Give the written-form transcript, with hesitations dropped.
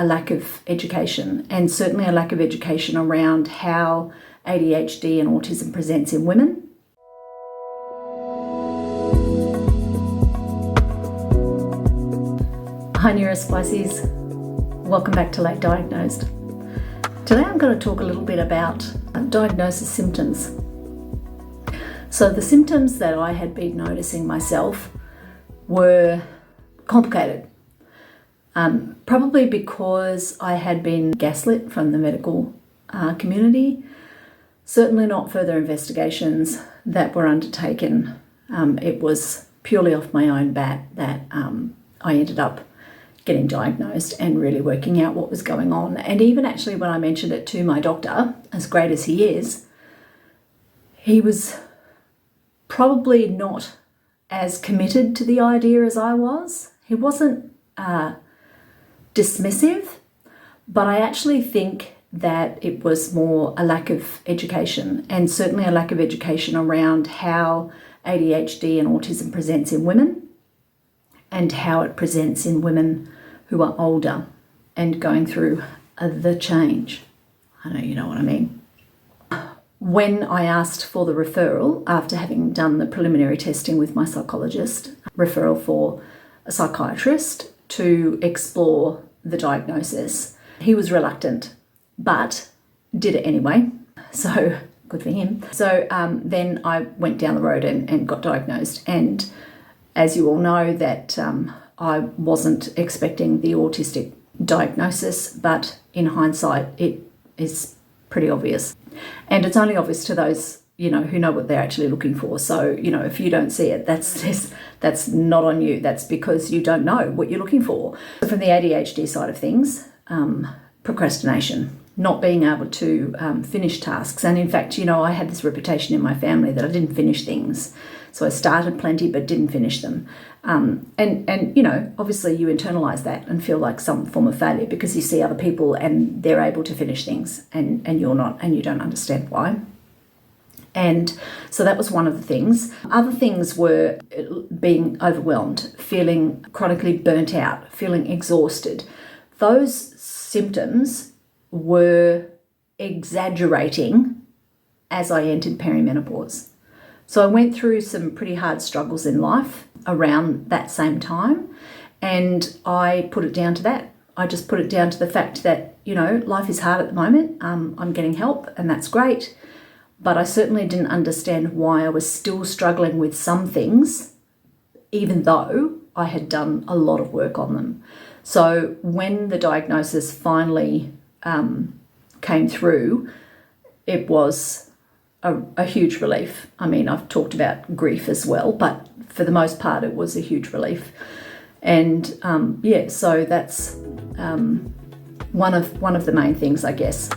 a lack of education, and certainly a lack of education around how ADHD and autism presents in women. Hi Neurospices, welcome back to Late Diagnosed. Today I'm going to talk a little bit about diagnosis symptoms. So the symptoms that I had been noticing myself were complicated. Probably because I had been gaslit from the medical community. Certainly not further investigations that were undertaken. It was purely off my own bat that I ended up getting diagnosed and really working out what was going on. And even actually when I mentioned it to my doctor, as great as he is, he was probably not as committed to the idea as I was. He wasn't dismissive, but I actually think that it was more a lack of education, and certainly a lack of education around how ADHD and autism presents in women and how it presents in women who are older and going through the change. I know you know what I mean. When I asked for the referral, after having done the preliminary testing with my psychologist, referral for a psychiatrist to explore the diagnosis, he was reluctant, but did it anyway. So good for him. So then I went down the road and got diagnosed. And as you all know, that I wasn't expecting the autistic diagnosis, but in hindsight, it is pretty obvious. And it's only obvious to those, who know what they're actually looking for. So, if you don't see it, that's not on you. That's because you don't know what you're looking for. From the ADHD side of things, procrastination, not being able to finish tasks. And in fact, I had this reputation in my family that I didn't finish things. So I started plenty but didn't finish them. And obviously you internalize that and feel like some form of failure because you see other people and they're able to finish things and you're not, and you don't understand why. And so that was one of the things. Other things were being overwhelmed, feeling chronically burnt out, feeling exhausted. Those symptoms were exaggerating as I entered perimenopause. So I went through some pretty hard struggles in life around that same time, and I put it down to that. I just put it down to the fact that, life is hard at the moment. I'm getting help and that's great. But I certainly didn't understand why I was still struggling with some things, even though I had done a lot of work on them. So when the diagnosis finally came through, it was a huge relief. I mean, I've talked about grief as well, but for the most part, it was a huge relief. And so that's one of the main things, I guess.